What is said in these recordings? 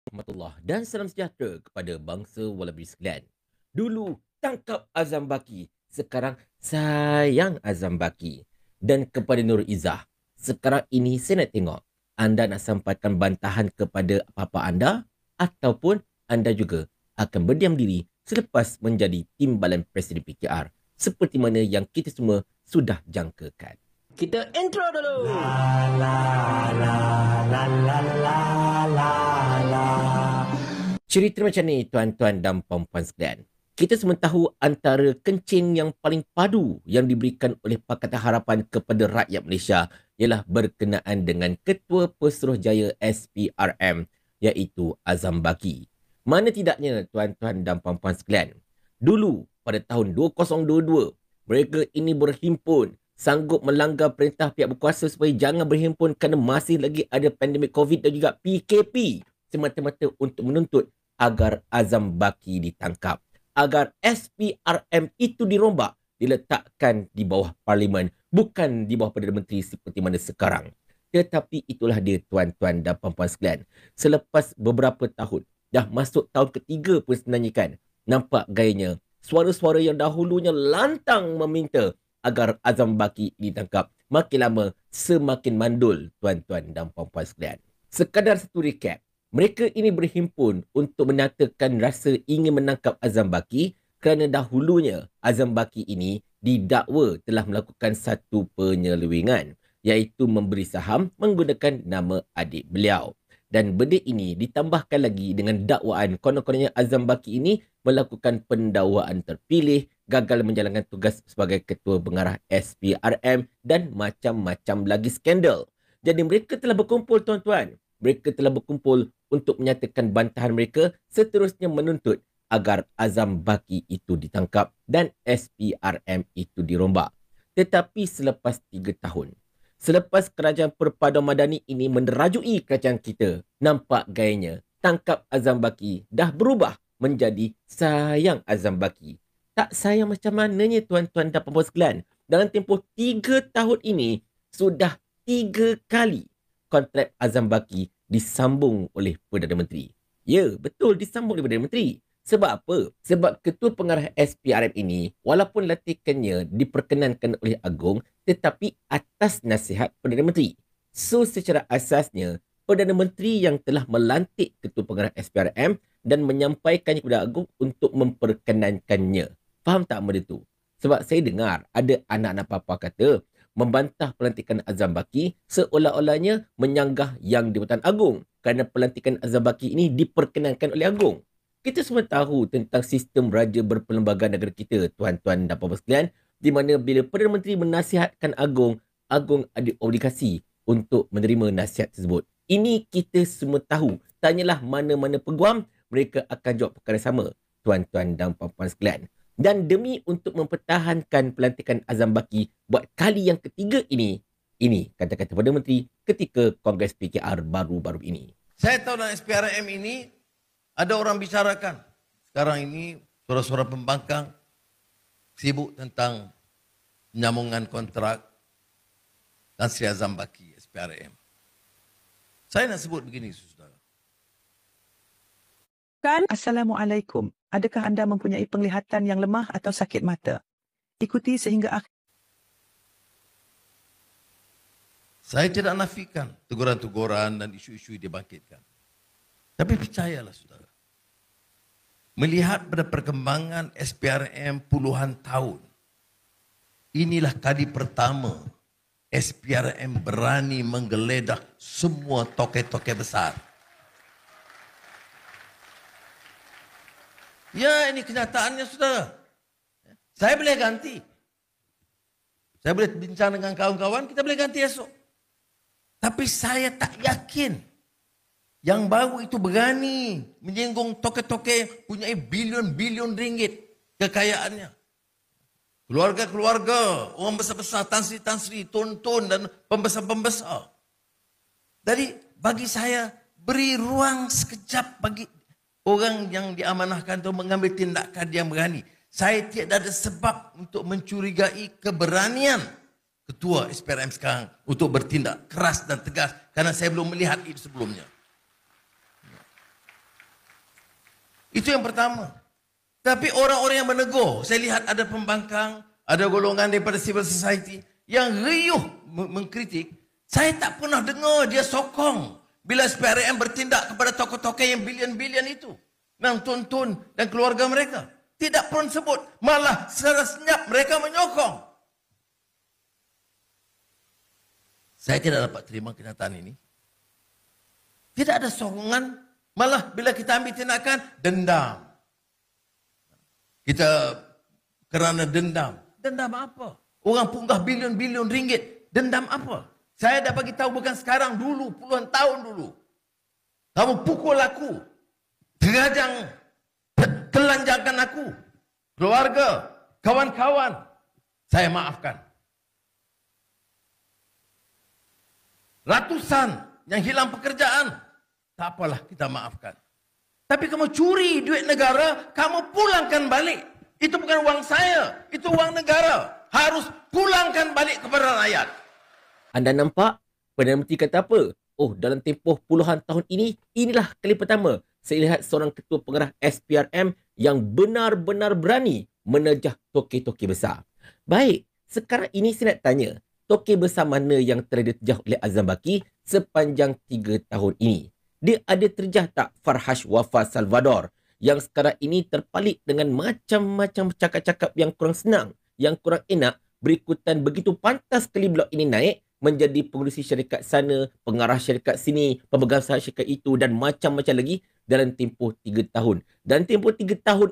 Warahmatullah dan salam sejahtera kepada bangsa Wallaby sekalian. Dulu tangkap Azam Baki, sekarang sayang Azam Baki. Dan kepada Nur Izzah, sekarang ini saya nak tengok anda nak sampaikan bantahan kepada apa-apa anda ataupun anda juga akan berdiam diri selepas menjadi timbalan Presiden PKR seperti mana yang kita semua sudah jangkakan. Kita intro dulu. Cerita macam ni tuan-tuan dan puan-puan sekalian. Kita semua tahu antara kencing yang paling padu yang diberikan oleh Pakatan Harapan kepada rakyat Malaysia ialah berkenaan dengan Ketua Pesuruhjaya SPRM iaitu Azam Baki. Mana tidaknya tuan-tuan dan puan-puan sekalian. Dulu pada tahun 2022 mereka ini berhimpun sanggup melanggar perintah pihak berkuasa supaya jangan berhimpun kerana masih lagi ada pandemik COVID dan juga PKP semata-mata untuk menuntut agar Azam Baki ditangkap, agar SPRM itu dirombak, diletakkan di bawah Parlimen, bukan di bawah Perdana Menteri seperti mana sekarang. Tetapi itulah dia tuan-tuan dan puan-puan sekalian. Selepas beberapa tahun, dah masuk tahun ketiga pun sebenarnya kan, nampak gayanya suara-suara yang dahulunya lantang meminta agar Azam Baki ditangkap, makin lama semakin mandul tuan-tuan dan puan-puan sekalian. Sekadar satu recap, mereka ini berhimpun untuk menyatakan rasa ingin menangkap Azam Baki kerana dahulunya Azam Baki ini didakwa telah melakukan satu penyelewengan iaitu memberi saham menggunakan nama adik beliau. Dan benda ini ditambahkan lagi dengan dakwaan konon-kononnya Azam Baki ini melakukan pendakwaan terpilih, gagal menjalankan tugas sebagai ketua pengarah SPRM dan macam-macam lagi skandal. Jadi mereka telah berkumpul tuan-tuan. Mereka telah berkumpul untuk menyatakan bantahan mereka seterusnya menuntut agar Azam Baki itu ditangkap dan SPRM itu dirombak. Tetapi selepas 3 tahun, selepas kerajaan perpaduan madani ini menerajui kerajaan kita, nampak gayanya tangkap Azam Baki dah berubah menjadi sayang Azam Baki. Tak sayang macam mananya tuan-tuan dan puan-puan sekalian. Dalam tempoh 3 tahun ini, sudah 3 kali kontrak Azam Baki disambung oleh Perdana Menteri. Ya, betul disambung oleh Perdana Menteri. Sebab apa? Sebab ketua pengarah SPRM ini, walaupun latihannya diperkenankan oleh Agong, tetapi atas nasihat Perdana Menteri. So, secara asasnya, Perdana Menteri yang telah melantik ketua pengarah SPRM dan menyampaikannya kepada Agong untuk memperkenankannya. Faham tak benda tu? Sebab saya dengar ada anak-anak papa kata, membantah pelantikan Azam Baki seolah-olahnya menyanggah Yang di-Pertuan Agong kerana pelantikan Azam Baki ini diperkenankan oleh Agong. Kita semua tahu tentang sistem raja berperlembagaan negara kita, tuan-tuan dan puan-puan sekalian, di mana bila Perdana Menteri menasihatkan Agong, Agong ada obligasi untuk menerima nasihat tersebut. Ini kita semua tahu. Tanyalah mana-mana peguam, mereka akan jawab perkara sama, tuan-tuan dan puan-puan sekalian. Dan demi untuk mempertahankan pelantikan Azam Baki buat kali yang ketiga ini kata-kata Perdana Menteri ketika Kongres PKR baru-baru ini. Saya tahu dalam SPRM ini ada orang bicarakan. Sekarang ini suara-suara pembangkang sibuk tentang penyambungan kontrak Tan Sri Azam Baki SPRM. Saya nak sebut begini, saudara. Assalamualaikum. Adakah anda mempunyai penglihatan yang lemah atau sakit mata? Ikuti sehingga akhir. Saya tidak nafikan teguran-teguran dan isu-isu yang dibangkitkan. Tapi percayalah saudara. Melihat pada perkembangan SPRM puluhan tahun. Inilah kali pertama SPRM berani menggeledah semua tokoh-tokoh besar. Ya, ini kenyataannya saudara. Saya boleh ganti. Saya boleh bincang dengan kawan-kawan, kita boleh ganti esok. Tapi saya tak yakin yang baru itu berani menyinggung tokoh-tokoh punya bilion-bilion ringgit kekayaannya. Keluarga-keluarga, orang besar-besar, Tan Sri, Tun dan pembesar-pembesar. Jadi bagi saya beri ruang sekejap bagi orang yang diamanahkan itu mengambil tindakan yang berani. Saya tidak ada sebab untuk mencurigai keberanian ketua SPRM sekarang untuk bertindak keras dan tegas kerana saya belum melihat itu sebelumnya. Itu yang pertama. Tapi orang-orang yang menegur, saya lihat ada pembangkang, ada golongan daripada civil society yang riuh mengkritik. Saya tak pernah dengar dia sokong bila SPRM bertindak kepada tokoh-tokoh yang bilion-bilion itu. Nang Tun Tun dan keluarga mereka. Tidak pun sebut. Malah secara senyap mereka menyokong. Saya tidak dapat terima kenyataan ini. Tidak ada sokongan. Malah bila kita ambil tindakan, dendam. Kita kerana dendam. Dendam apa? Orang punggah bilion-bilion ringgit. Dendam apa? Saya dah bagi tahu bukan sekarang, dulu, puluhan tahun dulu. Kamu pukul aku. Terajang, kelanjakan aku. Keluarga, kawan-kawan. Saya maafkan. Ratusan yang hilang pekerjaan. Tak apalah, kita maafkan. Tapi kamu curi duit negara, kamu pulangkan balik. Itu bukan wang saya, itu wang negara. Harus pulangkan balik kepada rakyat. Anda nampak? Perdana Menteri kata apa? Oh, dalam tempoh puluhan tahun ini, inilah kali pertama saya lihat seorang ketua pengarah SPRM yang benar-benar berani menerjah tokoh-tokoh besar. Baik, sekarang ini saya nak tanya, tokoh besar mana yang telah diterjah oleh Azam Baki sepanjang 3 tahun ini? Dia ada terjah tak Farhaj Wafa Salvador yang sekarang ini terpalit dengan macam-macam cakap-cakap yang kurang senang, yang kurang enak, berikutan begitu pantas sekali blog ini naik menjadi pengurusi syarikat sana, pengarah syarikat sini, pemegang saham syarikat itu dan macam-macam lagi dalam tempoh 3 tahun. Dan tempoh 3 tahun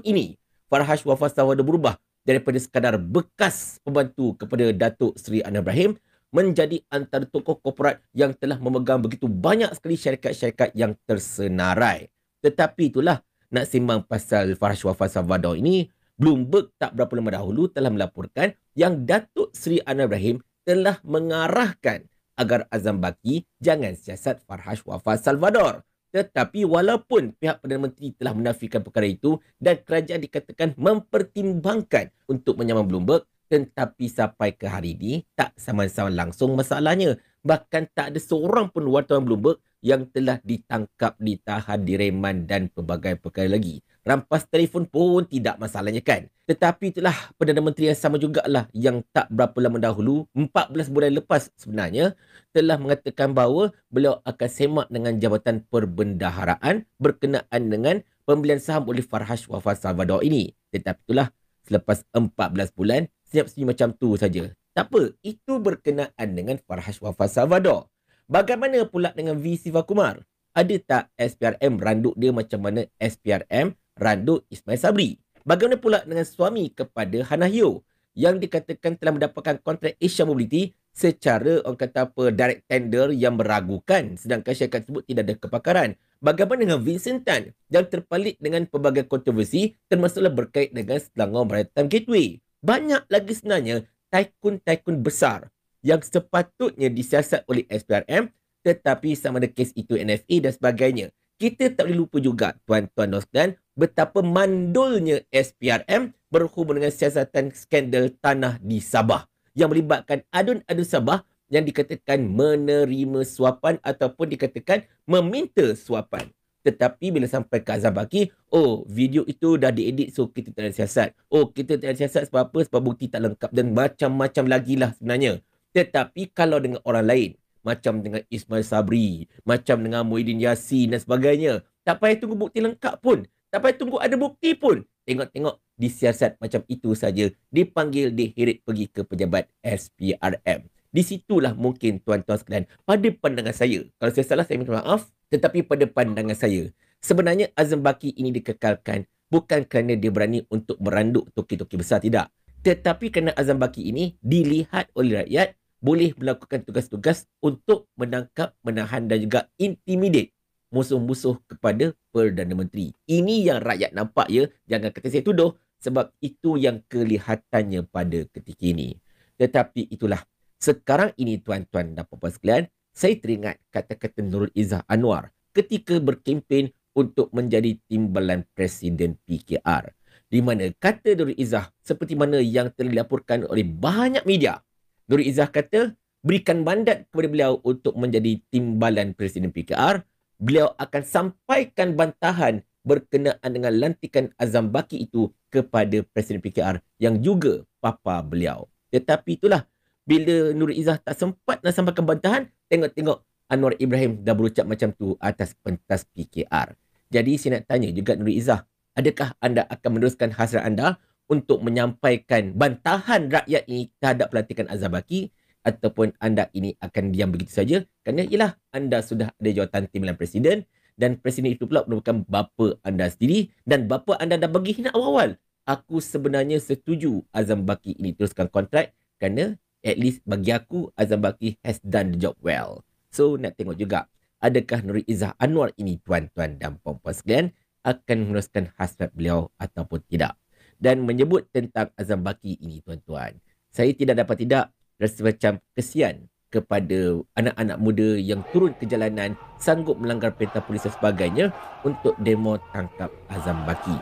ini, Farhaj Wafa Salvador berubah daripada sekadar bekas pembantu kepada Datuk Seri Anwar Ibrahim menjadi antara tokoh korporat yang telah memegang begitu banyak sekali syarikat-syarikat yang tersenarai. Tetapi itulah, nak sembang pasal Farhaj Wafa Salvador ini, Bloomberg tak berapa lama dahulu telah melaporkan yang Datuk Seri Anwar Ibrahim telah mengarahkan agar Azam Baki jangan siasat Farhaj Wafa Salvador. Tetapi walaupun pihak Perdana Menteri telah menafikan perkara itu dan kerajaan dikatakan mempertimbangkan untuk menyaman Bloomberg, tetapi sampai ke hari ini tak sama-sama langsung masalahnya. Bahkan tak ada seorang pun wartawan Bloomberg yang telah ditangkap, ditahan, direman dan pelbagai perkara lagi. Rampas telefon pun tidak masalahnya kan. Tetapi itulah Perdana Menteri yang sama jugalah yang tak berapa lama dahulu, 14 bulan lepas sebenarnya, telah mengatakan bahawa beliau akan semak dengan Jabatan Perbendaharaan berkenaan dengan pembelian saham oleh Farhaj Wafa Salvador ini. Tetapi itulah, selepas 14 bulan, senyap-senyum macam tu saja. Tak apa, itu berkenaan dengan Farhaj Wafa Salvador. Bagaimana pula dengan V. Sivakumar? Ada tak SPRM randuk dia macam mana SPRM randuk Ismail Sabri? Bagaimana pula dengan suami kepada Hannah Yeoh yang dikatakan telah mendapatkan kontrak Asia Mobility secara orang kata apa direct tender yang meragukan sedangkan syarikat tersebut tidak ada kepakaran? Bagaimana dengan Vincent Tan yang terpalit dengan pelbagai kontroversi termasuklah berkait dengan Selangor Maritime Gateway? Banyak lagi sebenarnya tycoon-tycoon besar yang sepatutnya disiasat oleh SPRM tetapi sama ada kes itu NFA dan sebagainya. Kita tak boleh lupa juga tuan-tuan dan sekalian betapa mandulnya SPRM berhubung dengan siasatan skandal tanah di Sabah yang melibatkan adun-adun Sabah yang dikatakan menerima suapan ataupun dikatakan meminta suapan. Tetapi bila sampai ke Azam Baki, oh video itu dah diedit so kita tak ada siasat. Oh kita tak ada siasat sebab apa? Sebab bukti tak lengkap dan macam-macam lagi lah sebenarnya. Tetapi kalau dengan orang lain, macam dengan Ismail Sabri, macam dengan Muhyiddin Yassin dan sebagainya, tak payah tunggu bukti lengkap pun. Tak payah tunggu ada bukti pun. Tengok-tengok disiasat macam itu saja. Dipanggil, diheret pergi ke pejabat SPRM. Di situlah mungkin tuan-tuan sekalian, pada pandangan saya, kalau saya salah saya minta maaf, tetapi pada pandangan saya, sebenarnya Azam Baki ini dikekalkan bukan kerana dia berani untuk meranduk tokoh-tokoh besar, tidak. Tetapi kerana Azam Baki ini dilihat oleh rakyat boleh melakukan tugas-tugas untuk menangkap, menahan dan juga intimidate musuh-musuh kepada Perdana Menteri. Ini yang rakyat nampak ya, jangan kata saya tuduh sebab itu yang kelihatannya pada ketika ini. Tetapi itulah, sekarang ini tuan-tuan dan puan-puan sekalian, saya teringat kata-kata Nurul Izzah Anwar ketika berkempen untuk menjadi timbalan Presiden PKR. Di mana kata Nurul Izzah seperti mana yang telah dilaporkan oleh banyak media. Nurul Izzah kata, berikan mandat kepada beliau untuk menjadi timbalan Presiden PKR. Beliau akan sampaikan bantahan berkenaan dengan lantikan Azam Baki itu kepada Presiden PKR yang juga papa beliau. Tetapi itulah, bila Nur Izzah tak sempat nak sampaikan bantahan, tengok-tengok Anwar Ibrahim dah berucap macam tu atas pentas PKR. Jadi saya nak tanya juga Nur Izzah, adakah anda akan meneruskan hasrat anda untuk menyampaikan bantahan rakyat ini terhadap pelantikan Azam Baki, ataupun anda ini akan diam begitu saja kerana ialah anda sudah ada jawatan timbalan presiden dan presiden itu pula merupakan bapa anda sendiri dan bapa anda dah bagi hina awal-awal. Aku sebenarnya setuju Azam Baki ini teruskan kontrak kerana at least bagi aku Azam Baki has done the job well. So nak tengok juga adakah Nur Izzah Anwar ini, tuan-tuan dan puan-puan sekalian, akan meneruskan hasrat beliau ataupun tidak. Dan menyebut tentang Azam Baki ini, tuan-tuan, saya tidak dapat tidak rasa macam kesian kepada anak-anak muda yang turun ke jalanan, sanggup melanggar perintah polis dan sebagainya untuk demo tangkap Azam Baki.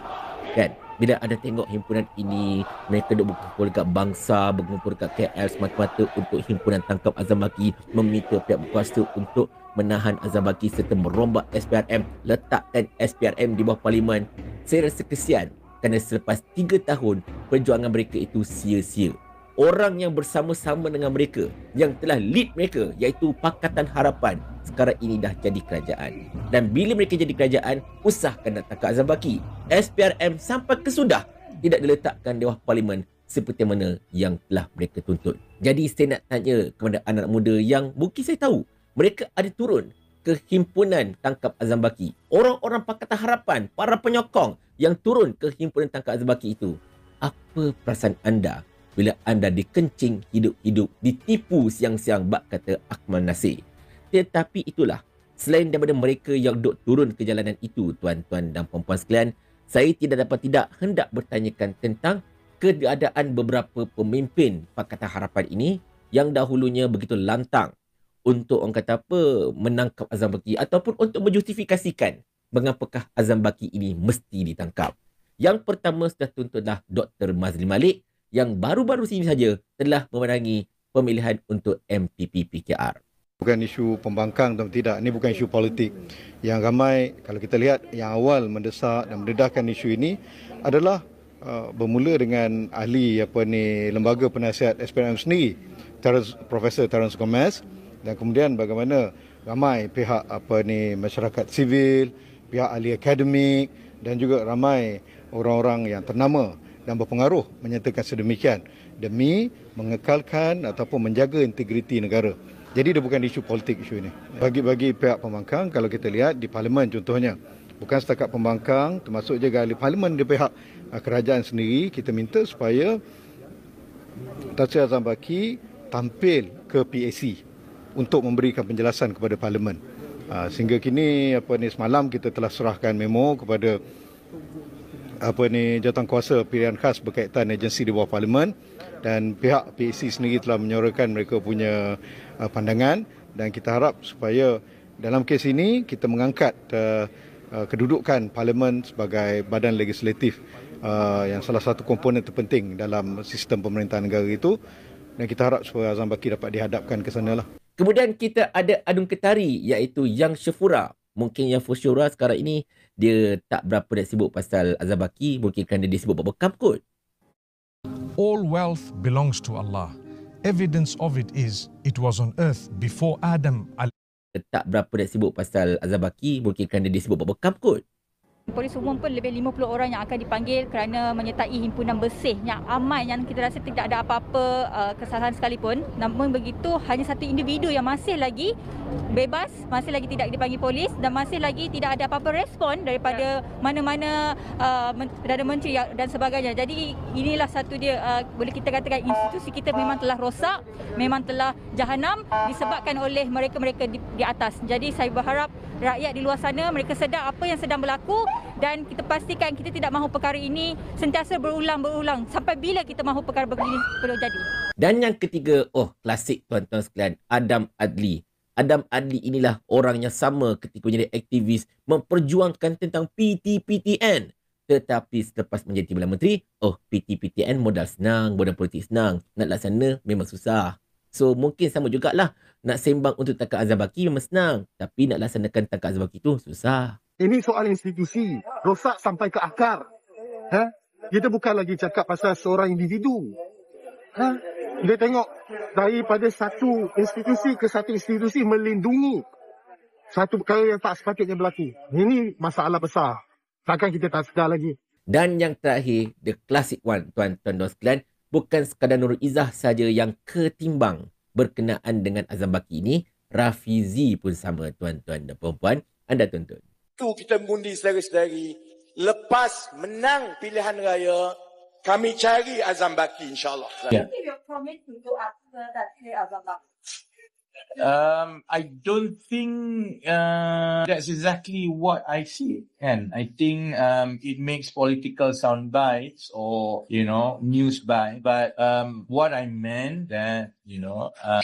Kan? Bila ada tengok himpunan ini, mereka duk berkumpul dekat Bangsa, berkumpul dekat KL semata-mata untuk himpunan tangkap Azam Baki, meminta pihak berkuasa untuk menahan Azam Baki serta merombak SPRM, letakkan SPRM di bawah parlimen. Saya rasa kesian kerana selepas 3 tahun perjuangan mereka itu sia-sia. Orang yang bersama-sama dengan mereka, yang telah lead mereka, iaitu Pakatan Harapan, sekarang ini dah jadi kerajaan. Dan bila mereka jadi kerajaan, usahakan nak tangkap Azam Baki. SPRM sampai kesudah tidak diletakkan di bawah parlimen seperti mana yang telah mereka tuntut. Jadi saya nak tanya kepada anak muda yang mungkin saya tahu mereka ada turun ke himpunan tangkap Azam Baki. Orang-orang Pakatan Harapan, para penyokong yang turun ke himpunan tangkap Azam Baki itu. Apa perasaan anda bila anda dikencing hidup-hidup, ditipu siang-siang, bak kata Akmal Nasir? Tetapi itulah, selain daripada mereka yang duk turun ke jalanan itu, tuan-tuan dan puan-puan sekalian, saya tidak dapat tidak hendak bertanyakan tentang keadaan beberapa pemimpin Pakatan Harapan ini yang dahulunya begitu lantang untuk orang kata apa, menangkap Azam Baki ataupun untuk menjustifikasikan mengapakah Azam Baki ini mesti ditangkap. Yang pertama sudah tuntutlah Dr. Mazli Malik yang baru-baru ini saja telah memenangi pemilihan untuk MPP PKR. Bukan isu pembangkang atau tidak, ini bukan isu politik. Yang ramai, kalau kita lihat yang awal mendesak dan mendedahkan isu ini adalah bermula dengan ahli lembaga penasihat SPRM sendiri, Profesor Terence Gomez, dan kemudian bagaimana ramai pihak masyarakat sivil, pihak ahli akademik dan juga ramai orang-orang yang ternama dan berpengaruh menyatakan sedemikian demi mengekalkan ataupun menjaga integriti negara. Jadi dia bukan isu politik isu ini. Bagi pihak pembangkang, kalau kita lihat di parlimen contohnya, bukan setakat pembangkang, termasuk juga ahli parlimen di pihak kerajaan sendiri, kita minta supaya Tan Sri Azam Baki tampil ke PAC untuk memberikan penjelasan kepada parlimen. Sehingga kini semalam kita telah serahkan memo kepada jawatankuasa pilihan khas berkaitan agensi di bawah parlimen, dan pihak PAC sendiri telah menyuarakan mereka punya pandangan, dan kita harap supaya dalam kes ini kita mengangkat kedudukan parlimen sebagai badan legislatif yang salah satu komponen terpenting dalam sistem pemerintahan negara itu, dan kita harap supaya Azam Baki dapat dihadapkan ke sanalah. Kemudian kita ada adun ketari iaitu Yang Syafura. Mungkin Yang Syafura sekarang ini dia tak berapa nak sibuk pasal Azam Baki, mungkin kerana dia sibuk buat bekam kot. All wealth belongs to Allah. Evidence of it is it was on earth before Adam. Tak berapa nak sibuk pasal Azam Baki, mungkin kerana dia sibuk buat bekam kot. Polis umum pun lebih 50 orang yang akan dipanggil kerana menyertai himpunan bersih yang aman, yang kita rasa tidak ada apa-apa kesalahan sekalipun. Namun begitu, hanya satu individu yang masih lagi bebas, masih lagi tidak dipanggil polis dan masih lagi tidak ada apa-apa respon daripada mana-mana Perdana Menteri dan sebagainya. Jadi inilah satu dia, boleh kita katakan institusi kita memang telah rosak, memang telah jahanam disebabkan oleh mereka-mereka di atas. Jadi saya berharap rakyat di luar sana mereka sedar apa yang sedang berlaku, dan kita pastikan kita tidak mahu perkara ini sentiasa berulang-berulang. Sampai bila kita mahu perkara begini perlu jadi. Dan yang ketiga, klasik tuan-tuan sekalian, Adam Adli. Adam Adli inilah orang yang sama ketika menjadi aktivis memperjuangkan tentang PT-PTN. Tetapi selepas menjadi Timbalan Menteri, PT-PTN modal senang, modal politik senang. Nak laksana memang susah. So mungkin sama jugalah, nak sembang untuk tangkap Azam Baki memang senang, tapi nak laksanakan tangkap Azam Baki itu susah. Ini soal institusi. Rosak sampai ke akar. Kita bukan lagi cakap pasal seorang individu. Kita tengok daripada satu institusi ke satu institusi melindungi satu perkara yang tak sepatutnya berlaku. Ini masalah besar. Takkan kita tak sedar lagi. Dan yang terakhir, the classic one, tuan-tuan dan sekalian, bukan sekadar Nurul Izzah saja yang ketimbang berkenaan dengan azam baki ini, Rafizi pun sama, tuan-tuan dan puan-puan. Anda tonton. Itu kita mengundi saudara-saudari. Lepas menang pilihan raya, kami cari azam baki, insyaAllah. Yeah. I don't think that's exactly what I see. And I think it makes political sound bites or, news bite. But what I meant that,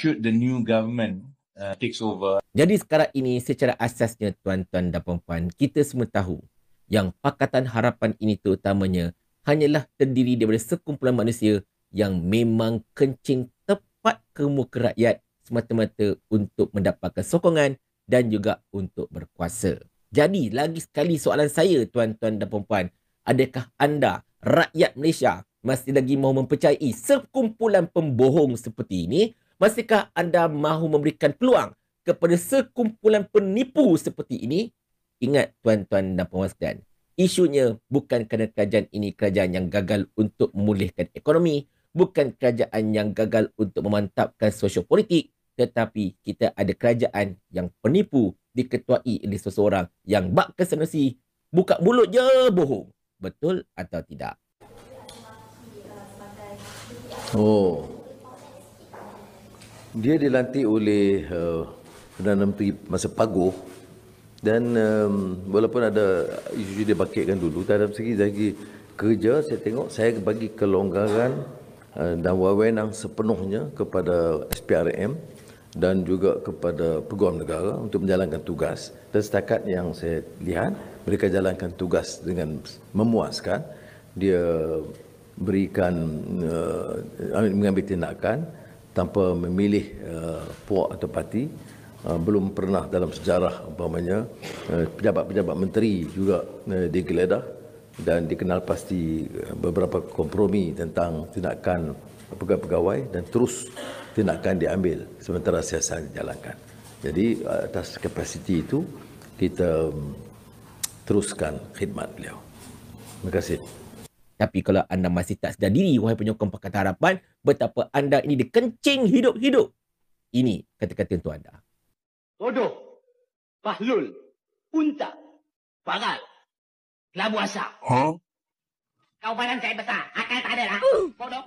should the new government takes over. Jadi sekarang ini secara asasnya, tuan-tuan dan puan-puan, kita semua tahu yang Pakatan Harapan ini terutamanya hanyalah terdiri daripada sekumpulan manusia yang memang kencing tepat ke muka rakyat semata-mata untuk mendapatkan sokongan dan juga untuk berkuasa. Jadi, lagi sekali soalan saya, tuan-tuan dan puan-puan, adakah anda, rakyat Malaysia, masih lagi mahu mempercayai sekumpulan pembohong seperti ini? Masihkah anda mahu memberikan peluang kepada sekumpulan penipu seperti ini? Ingat, tuan-tuan dan puan-puan sekalian, isunya bukan kerana kerajaan ini kerajaan yang gagal untuk memulihkan ekonomi, bukan kerajaan yang gagal untuk memantapkan sosiopolitik, tetapi kita ada kerajaan yang penipu diketuai oleh seseorang yang bak kesenasi, buka mulut je bohong. Betul atau tidak? Dia dilantik oleh Perdana Menteri masa Paguh dan walaupun ada isu dia bangkitkan dulu, dalam segi kerja saya tengok saya bagi kelonggaran dan wewenang sepenuhnya kepada SPRM dan juga kepada Peguam Negara untuk menjalankan tugas. Dan setakat yang saya lihat, mereka jalankan tugas dengan memuaskan. Dia berikan, mengambil tindakan tanpa memilih puak atau parti. Belum pernah dalam sejarah umpamanya pejabat-pejabat menteri juga digeledah dan dikenal pasti beberapa kompromi tentang tindakan pegawai-pegawai dan terus tindakan diambil sementara siasat dijalankan. Jadi atas kapasiti itu kita teruskan khidmat beliau. Terima kasih. Tapi kalau anda masih tak sedar diri, wahai penyokong Pakatan Harapan, betapa anda ini dikencing hidup-hidup. Ini kata-kata untuk anda. Bodoh, Bahlul, Unta, Bagal, Kelabu Asap. Kau badan saya besar, akal tak ada lah. Bodoh.